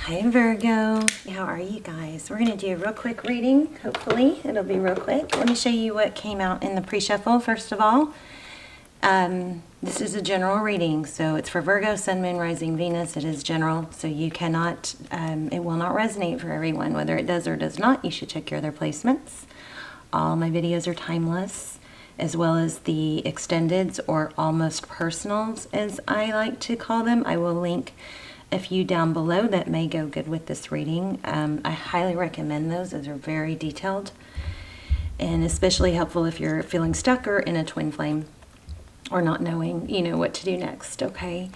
Hi Virgo, how are you guys? We're going to do a real quick reading. Hopefully it'll be real quick. Let me show you what came out in the pre-shuffle first of all. This is a general reading, so it's for Virgo, Sun, Moon, Rising, Venus. It is general, so you cannot, it will not resonate for everyone. Whether it does or does not, you should check your other placements. All my videos are timeless, as well as the extendeds or almost personals, as I like to call them. I will link a few down below that may go good with this reading. I highly recommend those. Those are very detailed and especially helpful if you're feeling stuck or in a twin flame or not knowing, what to do next. Okay,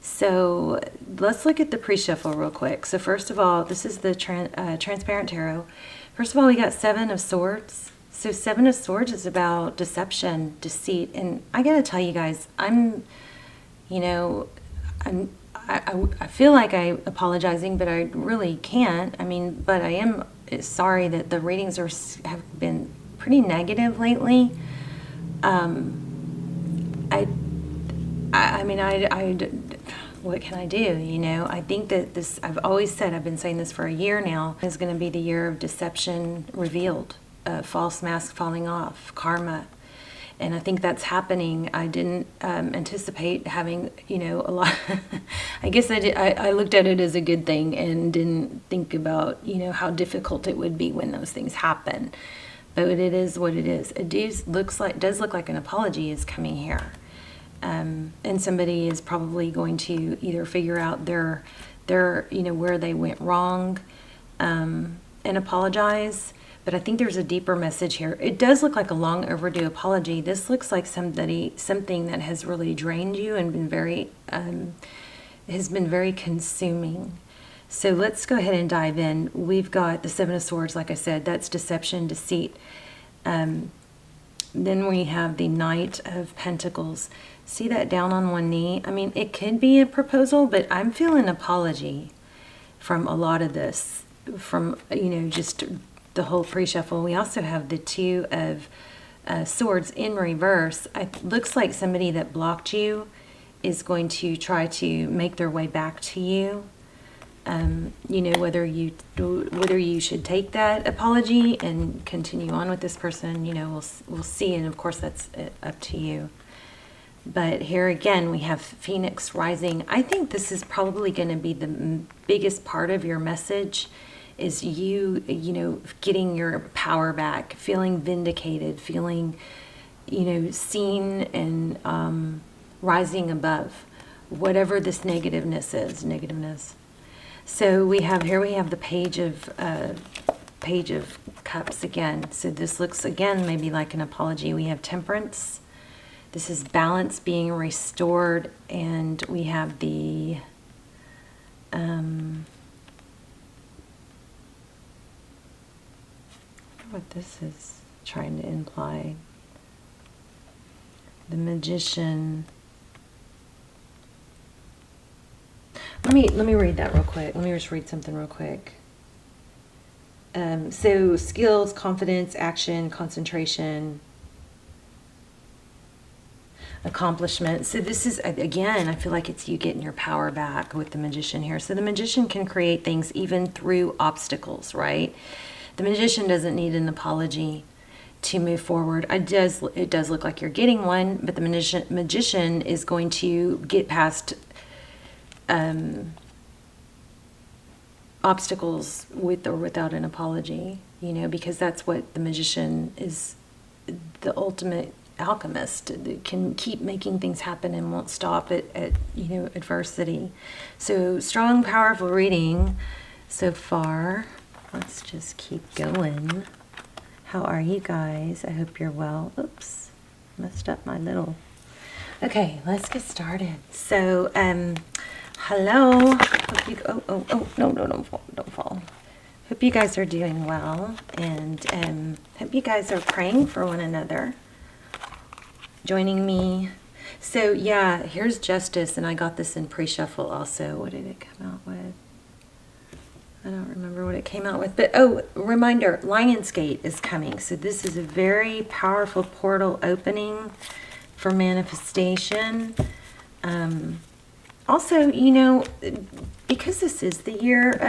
so let's look at the pre-shuffle real quick. So first of all, this is the transparent tarot. First of all, we got Seven of Swords. So Seven of Swords is about deception, deceit, and I gotta tell you guys, I feel like I'm apologizing, but I really can't. But I am sorry that the readings have been pretty negative lately. What can I do? I think that this, I've always said, I've been saying this for a year now, is going to be the year of deception revealed, false mask falling off, karma. And I think that's happening. I didn't anticipate having, a lot. I guess I did. I looked at it as a good thing and didn't think about, how difficult it would be when those things happen. But it is what it is. It does look like an apology is coming here. And somebody is probably going to either figure out their where they went wrong and apologize. But I think there's a deeper message here. It does look like a long overdue apology. This looks like something that has really drained you and been has been very consuming. So let's go ahead and dive in. We've got the Seven of Swords, like I said, that's deception, deceit. Then we have the Knight of Pentacles. See that down on one knee? It could be a proposal, but I'm feeling apology from a lot of this, from, just the whole pre-shuffle. We also have the Two of Swords in reverse. It looks like somebody that blocked you is going to try to make their way back to you. Whether you should take that apology and continue on with this person, we'll see. And of course, that's up to you. But here again, we have Phoenix rising. I think this is probably going to be the biggest part of your message. Is you getting your power back, feeling vindicated, feeling, seen and rising above whatever this negativeness. So we have the Page of Cups again. So this looks again maybe like an apology. We have Temperance. This is balance being restored, and we have the what this is trying to imply. The Magician. Let me read that real quick. Let me just read something real quick. So skills, confidence, action, concentration, accomplishment. So this is, again, I feel like it's you getting your power back with the Magician here. So the Magician can create things even through obstacles, right? The Magician doesn't need an apology to move forward. It does look like you're getting one, but the Magician is going to get past obstacles with or without an apology, because that's what the Magician is, the ultimate alchemist that can keep making things happen and won't stop at adversity. So strong, powerful reading so far. Let's just keep going. How are you guys? I hope you're well. Oops, messed up my little. Okay, let's get started. So, hello. Hope you, no, don't fall. Hope you guys are doing well, and hope you guys are praying for one another, joining me. So yeah, here's Justice, and I got this in pre-shuffle also. What did it come out with? I don't remember what it came out with, but reminder, Lionsgate is coming. So this is a very powerful portal opening for manifestation. Also, you know, because this is the year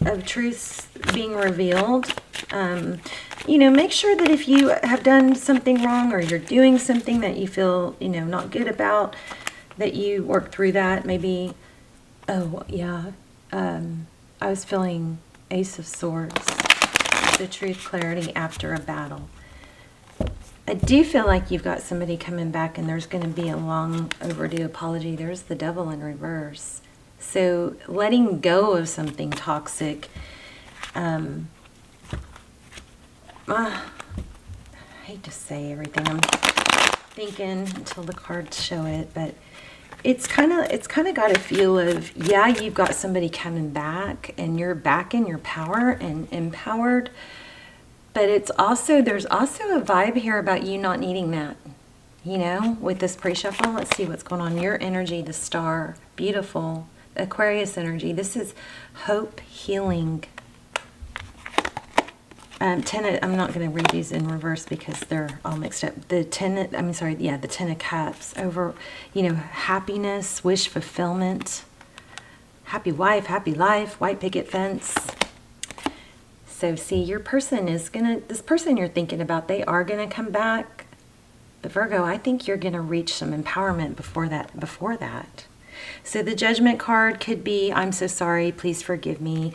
of truths being revealed, you know, make sure that if you have done something wrong or you're doing something that you feel, you know, not good about, that you work through that. Maybe, oh, yeah, I was feeling Ace of Swords, the truth, clarity after a battle. I do feel like you've got somebody coming back and there's going to be a long overdue apology. There's the Devil in reverse. So letting go of something toxic. I hate to say everything I'm thinking until the cards show it, but it's kind of got a feel of, yeah, you've got somebody coming back and you're back in your power and empowered. But it's also, there's also a vibe here about you not needing that, you know, with this pre-shuffle. Let's see what's going on. Your energy, the star, beautiful. Aquarius energy. This is hope, healing. I'm not going to read these in reverse because they're all mixed up. The Ten of Cups over, you know, happiness, wish fulfillment, happy wife, happy life, white picket fence. So see, your person is this person you're thinking about, they are gonna come back. But Virgo, I think you're gonna reach some empowerment before that. So the Judgment card could be, I'm so sorry, please forgive me.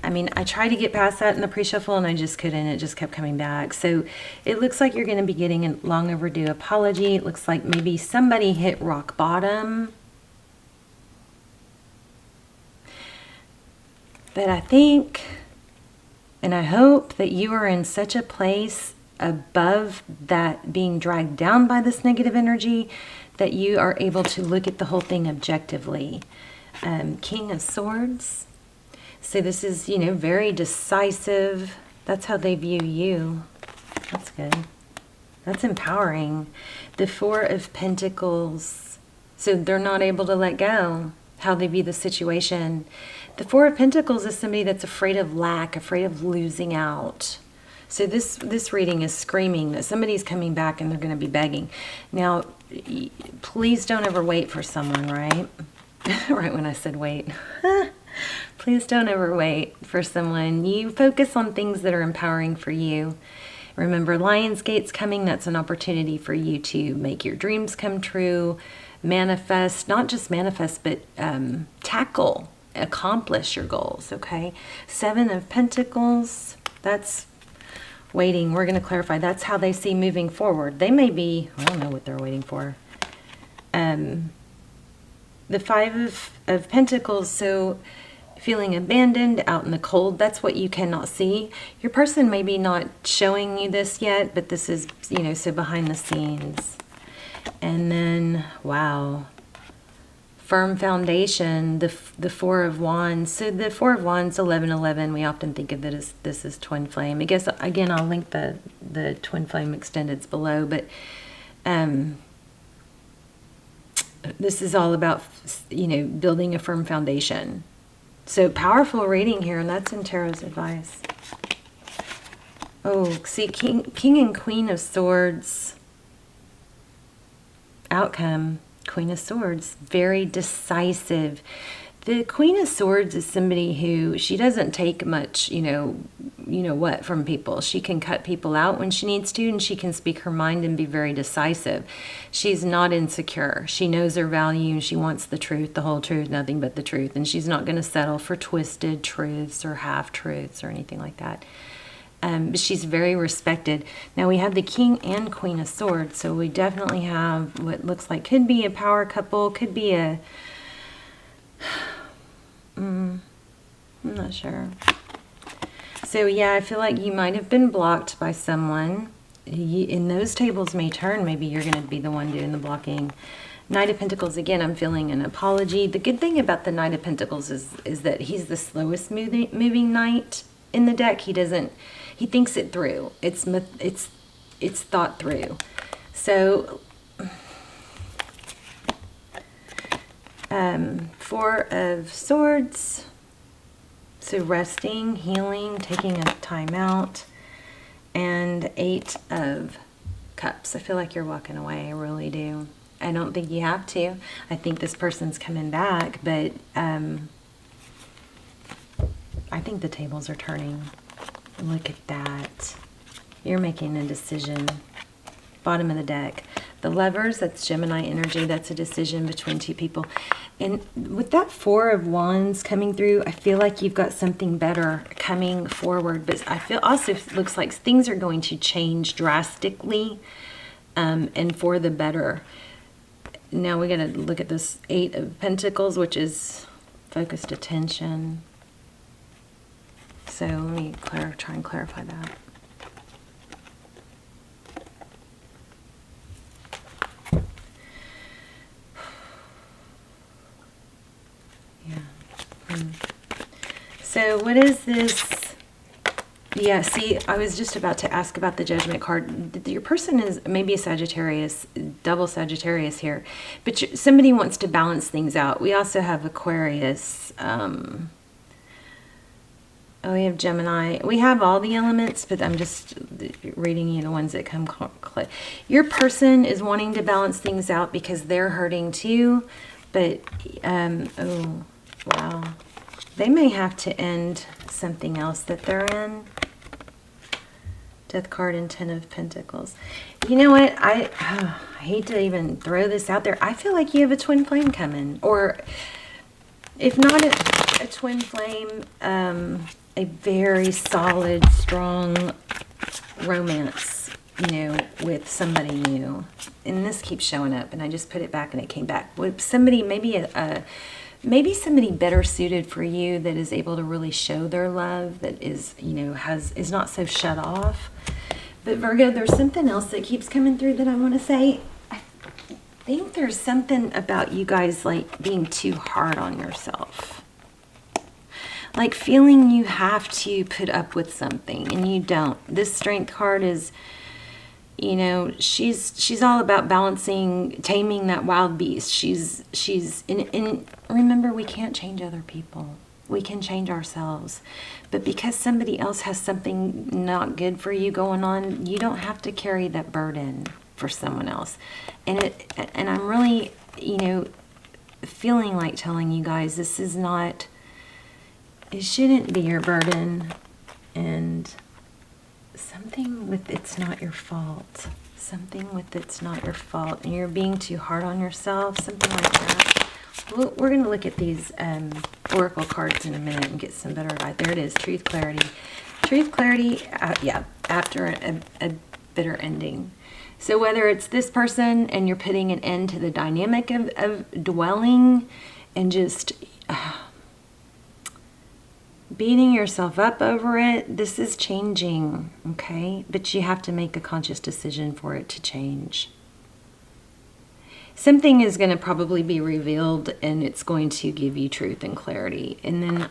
I mean, I tried to get past that in the pre-shuffle and I just couldn't. It just kept coming back. So it looks like you're gonna be getting a long overdue apology. It looks like maybe somebody hit rock bottom. But I think, and I hope that you are in such a place above that, being dragged down by this negative energy, that you are able to look at the whole thing objectively. King of Swords. So this is, you know, very decisive. That's how they view you. That's good. That's empowering. The Four of Pentacles. So they're not able to let go. How they view the situation. The Four of Pentacles is somebody that's afraid of lack, afraid of losing out. So this reading is screaming that somebody's coming back and they're going to be begging. Now, please don't ever wait for someone, right? Right when I said wait. Please don't ever wait for someone. You focus on things that are empowering for you. Remember, Lionsgate's coming. That's an opportunity for you to make your dreams come true. Manifest, not just manifest, but tackle, accomplish your goals, okay? Seven of Pentacles, that's waiting. We're going to clarify. That's how they see moving forward. They may be, I don't know what they're waiting for. The Five of Pentacles, so feeling abandoned, out in the cold, that's what you cannot see. Your person may be not showing you this yet, but this is, you know, so behind the scenes. And then, wow, firm foundation, the Four of Wands. So the Four of Wands, 1111, we often think of it as this is twin flame. I guess, again, I'll link the twin flame extendeds below, but this is all about, you know, building a firm foundation. So powerful reading here, and that's in Tarot's advice. Oh, see, King and Queen of Swords. Outcome, Queen of Swords, very decisive. The Queen of Swords is somebody who, she doesn't take much, you know what, from people. She can cut people out when she needs to, and she can speak her mind and be very decisive. She's not insecure. She knows her value, and she wants the truth, the whole truth, nothing but the truth. And she's not going to settle for twisted truths or half-truths or anything like that. But she's very respected. Now we have the King and Queen of Swords, so we definitely have what looks like could be a power couple, could be a... I'm not sure. So yeah, I feel like you might have been blocked by someone. And those tables may turn. Maybe you're going to be the one doing the blocking. Knight of Pentacles, again, I'm feeling an apology. The good thing about the Knight of Pentacles is that he's the slowest moving knight in the deck. He thinks it through. It's thought through. So Four of Swords. So resting, healing, taking a time out. And Eight of Cups. I feel like you're walking away. I really do. I don't think you have to. I think this person's coming back, but I think the tables are turning. Look at that. You're making a decision. Bottom of the deck. The Lovers, that's Gemini energy. That's a decision between two people. And with that Four of Wands coming through, I feel like you've got something better coming forward. But I feel also it looks like things are going to change drastically and for the better. Now we got to look at this Eight of Pentacles, which is focused attention. So let me try and clarify that. So what is this? Yeah, see, I was just about to ask about the Judgment card. Your person is maybe a Sagittarius, double Sagittarius here, but somebody wants to balance things out. We also have Aquarius. We have Gemini. We have all the elements, but I'm just reading you the ones that come clear. Your person is wanting to balance things out because they're hurting too, but, oh, wow. They may have to end something else that they're in. Death card and Ten of Pentacles. You know what? I hate to even throw this out there. I feel like you have a twin flame coming. Or if not a twin flame, a very solid, strong romance, you know, with somebody new. And this keeps showing up, and I just put it back and it came back. With somebody, maybe somebody better suited for you that is able to really show their love, that is, you know, is not so shut off. But Virgo, there's something else that keeps coming through that I want to say. I think there's something about you guys like being too hard on yourself. Like feeling you have to put up with something and you don't. This Strength card is, you know, she's all about balancing, taming that wild beast. She's in remember, we can't change other people. We can change ourselves. But because somebody else has something not good for you going on, you don't have to carry that burden for someone else. And I'm really, you know, feeling like telling you guys this is not, it shouldn't be your burden. And something with it's not your fault. Something with it's not your fault. And you're being too hard on yourself. Something like that. We're going to look at these oracle cards in a minute and get some better advice. There it is. Truth, clarity. Truth, clarity, yeah, after a bitter ending. So whether it's this person and you're putting an end to the dynamic of dwelling and just beating yourself up over it, this is changing, okay? But you have to make a conscious decision for it to change. Something is going to probably be revealed and it's going to give you truth and clarity. And then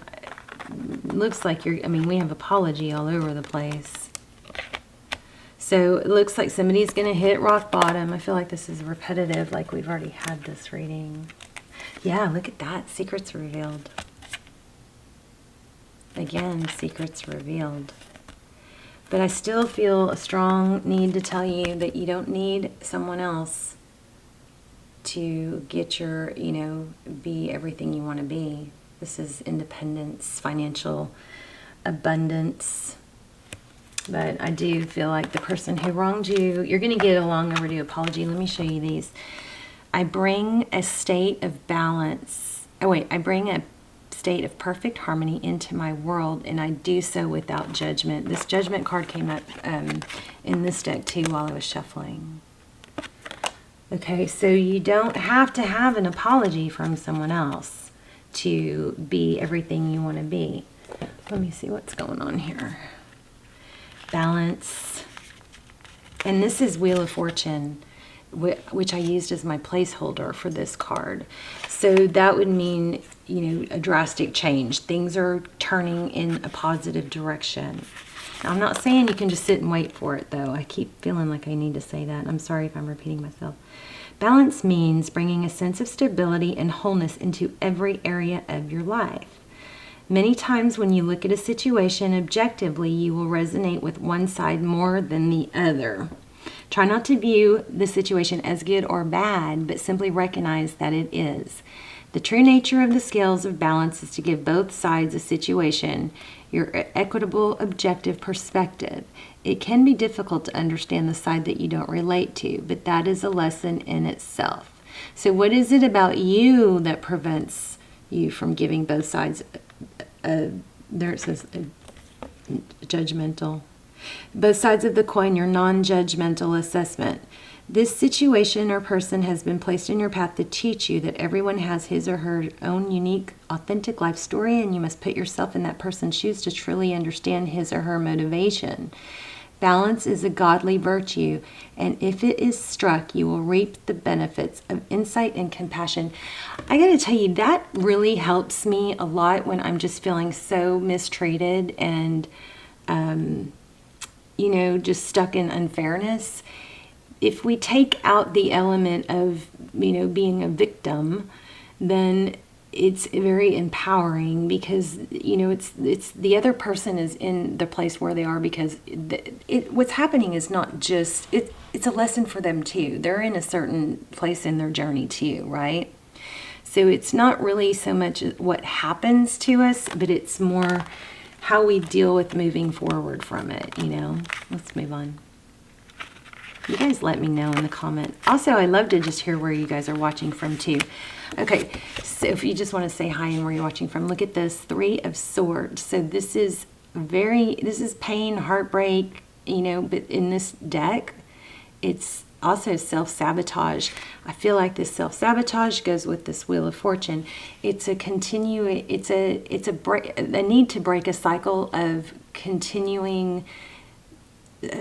it looks like I mean, we have apology all over the place. So it looks like somebody's going to hit rock bottom. I feel like this is repetitive, like we've already had this reading. Yeah, look at that. Secrets revealed. Again, secrets revealed. But I still feel a strong need to tell you that you don't need someone else to get your, you know, be everything you want to be. This is independence, financial abundance. But I do feel like the person who wronged you, you're going to get a long overdue apology. Let me show you these. I bring a state of balance. Oh wait, I bring a state of perfect harmony into my world, and I do so without judgment. This Judgment card came up in this deck too while I was shuffling. Okay, so you don't have to have an apology from someone else to be everything you want to be. Let me see what's going on here. Balance. And this is Wheel of Fortune, which I used as my placeholder for this card. So that would mean, you know, a drastic change. Things are turning in a positive direction. Now, I'm not saying you can just sit and wait for it, though. I keep feeling like I need to say that. I'm sorry if I'm repeating myself. Balance means bringing a sense of stability and wholeness into every area of your life. Many times when you look at a situation objectively, you will resonate with one side more than the other. Try not to view the situation as good or bad, but simply recognize that it is. The true nature of the scales of balance is to give both sides a situation your equitable, objective perspective. It can be difficult to understand the side that you don't relate to, but that is a lesson in itself. So what is it about you that prevents you from giving both sides there it says judgmental. Both sides of the coin, your non-judgmental assessment. This situation or person has been placed in your path to teach you that everyone has his or her own unique, authentic life story, and you must put yourself in that person's shoes to truly understand his or her motivation. Balance is a godly virtue, and if it is struck, you will reap the benefits of insight and compassion. I got to tell you, that really helps me a lot when I'm just feeling so mistreated and, just stuck in unfairness. If we take out the element of, being a victim, then it's very empowering because, it's the other person is in the place where they are because what's happening is not just, it's a lesson for them too. They're in a certain place in their journey too, right? So it's not really so much what happens to us, but it's more how we deal with moving forward from it, Let's move on. You guys let me know in the comment. Also, I love to just hear where you guys are watching from too. Okay, so if you just want to say hi and where you're watching from, look at this, 3 of Swords. So this is pain, heartbreak, but in this deck, it's also self-sabotage. I feel like this self-sabotage goes with this Wheel of Fortune. It's a need to break a cycle of continuing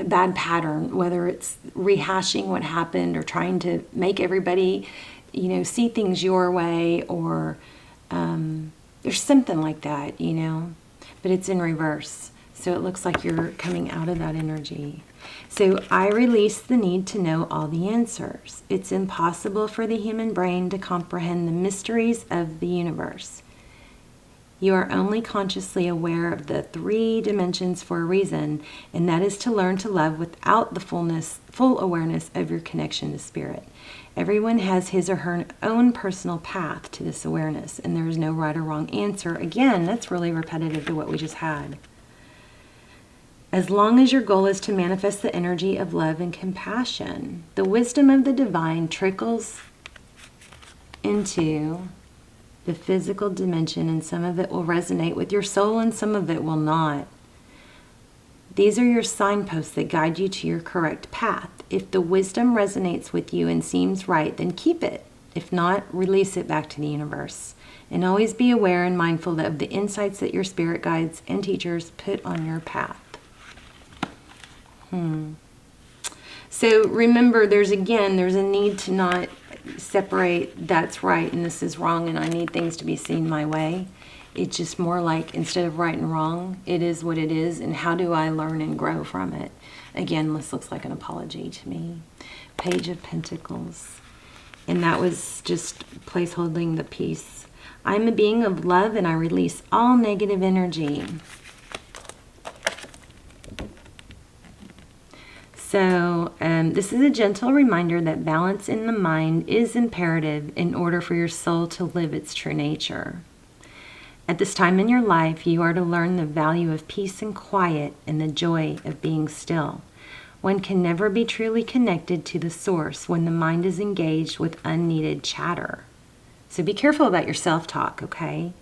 bad pattern, whether it's rehashing what happened or trying to make everybody, see things your way, or there's something like that, but it's in reverse. So it looks like you're coming out of that energy. So I release the need to know all the answers. It's impossible for the human brain to comprehend the mysteries of the universe. You are only consciously aware of the 3 dimensions for a reason, and that is to learn to love without the full awareness of your connection to spirit. Everyone has his or her own personal path to this awareness, and there is no right or wrong answer. Again, that's really repetitive to what we just had. As long as your goal is to manifest the energy of love and compassion, the wisdom of the divine trickles into the physical dimension, and some of it will resonate with your soul and some of it will not. These are your signposts that guide you to your correct path. If the wisdom resonates with you and seems right, then keep it. If not, release it back to the universe. And always be aware and mindful of the insights that your spirit guides and teachers put on your path. So remember, there's a need to not separate that's right and this is wrong and I need things to be seen my way. It's just more like, instead of right and wrong, it is what it is, and how do I learn and grow from it? Again, this looks like an apology to me. Page of Pentacles. And that was just place holding the peace. I'm a being of love and I release all negative energy. So this is a gentle reminder that balance in the mind is imperative in order for your soul to live its true nature. At this time in your life, you are to learn the value of peace and quiet and the joy of being still. One can never be truly connected to the source when the mind is engaged with unneeded chatter. So be careful about your self-talk, okay?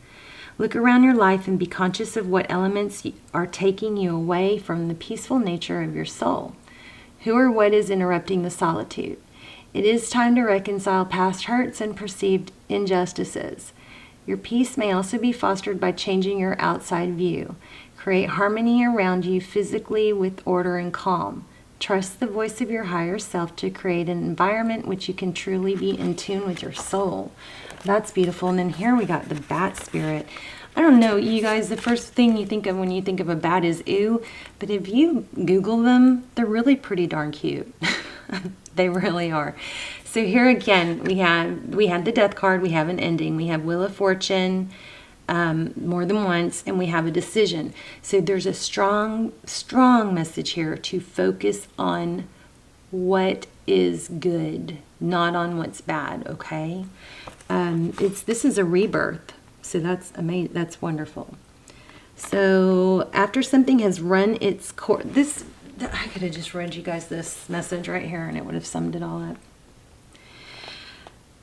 Look around your life and be conscious of what elements are taking you away from the peaceful nature of your soul. Who or what is interrupting the solitude? It is time to reconcile past hurts and perceived injustices. Your peace may also be fostered by changing your outside view. Create harmony around you physically with order and calm. Trust the voice of your higher self to create an environment which you can truly be in tune with your soul. That's beautiful. And then here we got the bat spirit. I don't know, you guys, the first thing you think of when you think of a bat is ew, but if you Google them, they're really pretty darn cute. They really are. So here again, we had the death card, we have an ending, we have Wheel of Fortune more than once, and we have a decision. So there's a strong message here to focus on what is good, not on what's bad, okay? This is a rebirth, so that's amazing. That's wonderful. So after something has run its course, I could have just read you guys this message right here and it would have summed it all up.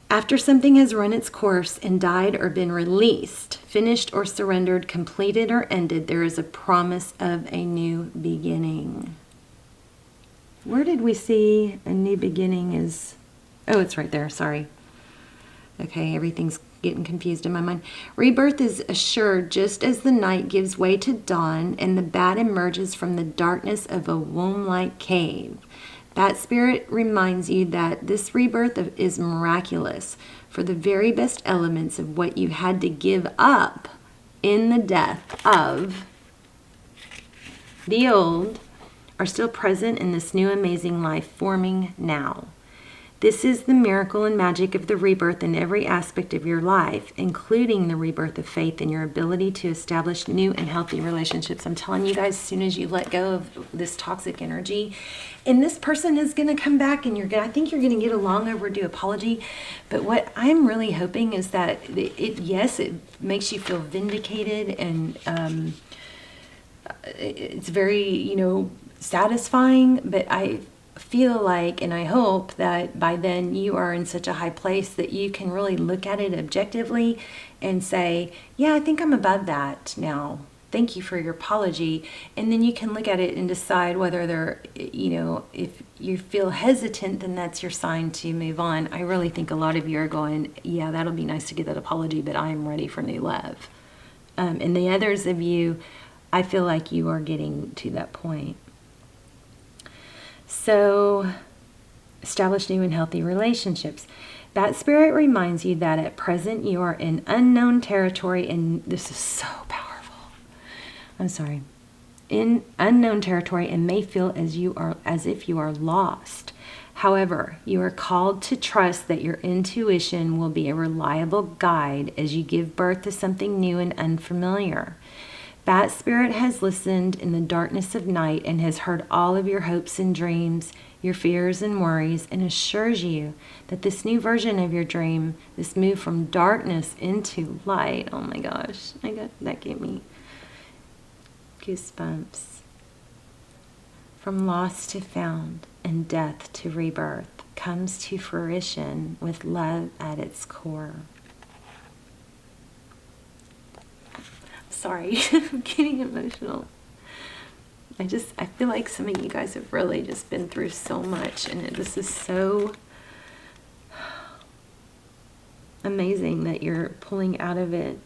After something has run its course and died or been released, finished or surrendered, completed or ended, there is a promise of a new beginning. Where did we see a new beginning is? Oh, it's right there. Sorry. Okay, everything's getting confused in my mind. Rebirth is assured just as the night gives way to dawn and the bat emerges from the darkness of a womb-like cave. That spirit reminds you that this rebirth is miraculous, for the very best elements of what you had to give up in the death of the old are still present in this new amazing life forming now. This is the miracle and magic of the rebirth in every aspect of your life, including the rebirth of faith and your ability to establish new and healthy relationships. I'm telling you guys, as soon as you let go of this toxic energy, and this person is going to come back, and I think you're going to get a long overdue apology. But what I'm really hoping is that it makes you feel vindicated, and it's very, satisfying. But I feel like, and I hope that by then you are in such a high place that you can really look at it objectively and say, yeah, I think I'm above that now. Thank you for your apology. And then you can look at it and decide whether if you feel hesitant, then that's your sign to move on. I really think a lot of you are going, yeah, that'll be nice to get that apology, but I'm ready for new love. And the others of you, I feel like you are getting to that point. So, establish new and healthy relationships. That spirit reminds you that at present you are in unknown territory, and this is so powerful. I'm sorry. In unknown territory and may feel as if you are lost. However, you are called to trust that your intuition will be a reliable guide as you give birth to something new and unfamiliar. That spirit has listened in the darkness of night and has heard all of your hopes and dreams, your fears and worries, and assures you that this new version of your dream, this move from darkness into light, oh my gosh, that gave me goosebumps. From lost to found and death to rebirth comes to fruition with love at its core. Sorry, I'm getting emotional. I feel like some of you guys have really just been through so much, and this is so amazing that you're pulling out of it.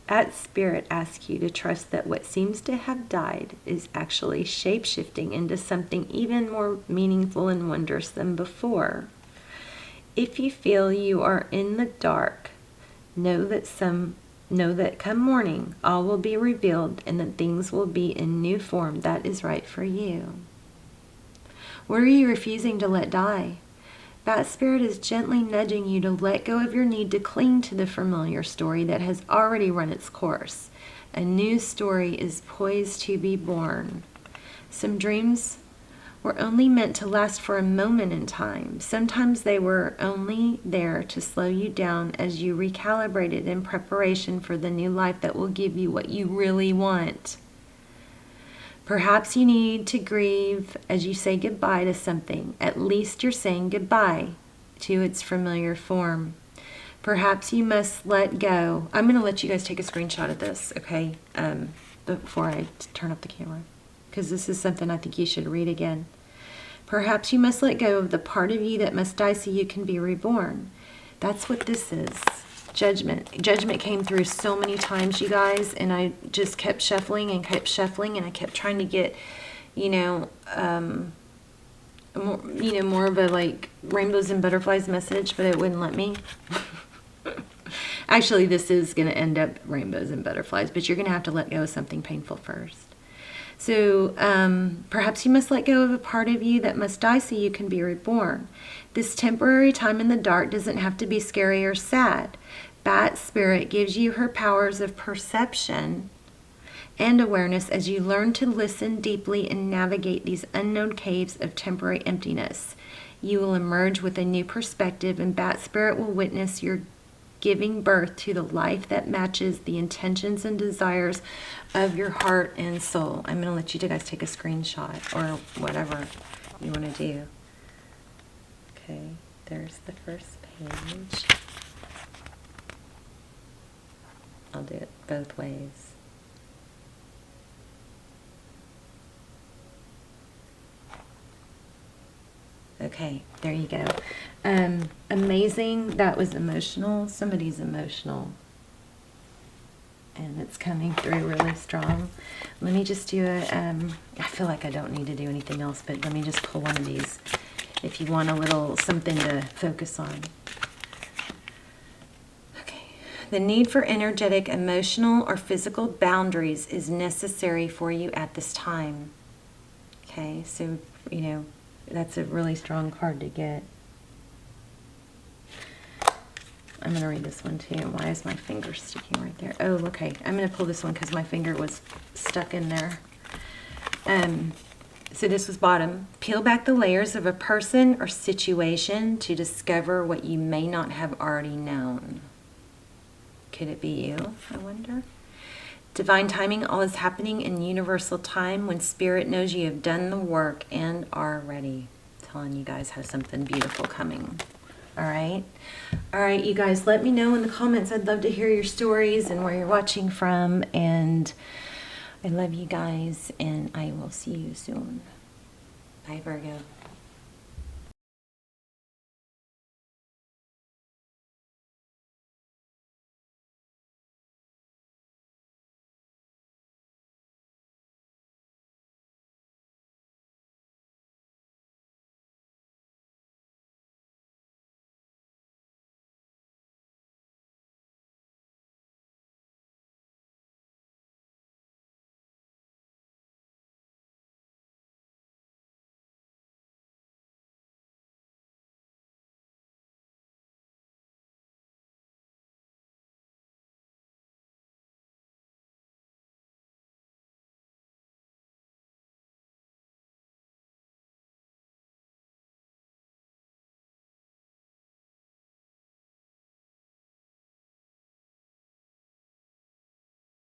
That spirit asks you to trust that what seems to have died is actually shape-shifting into something even more meaningful and wondrous than before. If you feel you are in the dark, know that come morning, all will be revealed and that things will be in new form that is right for you. What are you refusing to let die? That spirit is gently nudging you to let go of your need to cling to the familiar story that has already run its course. A new story is poised to be born. Some dreams were only meant to last for a moment in time. Sometimes they were only there to slow you down as you recalibrated in preparation for the new life that will give you what you really want. Perhaps you need to grieve as you say goodbye to something. At least you're saying goodbye to its familiar form. Perhaps you must let go. I'm going to let you guys take a screenshot of this, okay, before I turn off the camera, because this is something I think you should read again. Perhaps you must let go of the part of you that must die so you can be reborn. That's what this is. Judgment. Judgment came through so many times, you guys, and I just kept shuffling, and I kept trying to get, more of a like rainbows and butterflies message, but it wouldn't let me. Actually, this is going to end up rainbows and butterflies, but you're going to have to let go of something painful first. So perhaps you must let go of a part of you that must die so you can be reborn. This temporary time in the dark doesn't have to be scary or sad. Bat Spirit gives you her powers of perception and awareness as you learn to listen deeply and navigate these unknown caves of temporary emptiness. You will emerge with a new perspective, and Bat Spirit will witness your giving birth to the life that matches the intentions and desires of your heart and soul. I'm going to let you guys take a screenshot or whatever you want to do. Okay, there's the first page. I'll do it both ways. Okay, there you go. Amazing. That was emotional. Somebody's emotional. And it's coming through really strong. Let me just do a, I feel like I don't need to do anything else, but let me just pull one of these if you want a little something to focus on. Okay. The need for energetic, emotional, or physical boundaries is necessary for you at this time. Okay, so, you know, that's a really strong card to get. I'm going to read this one too. Why is my finger sticking right there? Oh, okay. I'm going to pull this one because my finger was stuck in there. So this was bottom. Peel back the layers of a person or situation to discover what you may not have already known. Could it be you, I wonder? Divine timing, all is happening in universal time when Spirit knows you have done the work and are ready. I'm telling you guys have something beautiful coming. All right. All right, you guys, let me know in the comments. I'd love to hear your stories and where you're watching from. And I love you guys, and I will see you soon. Bye, Virgo.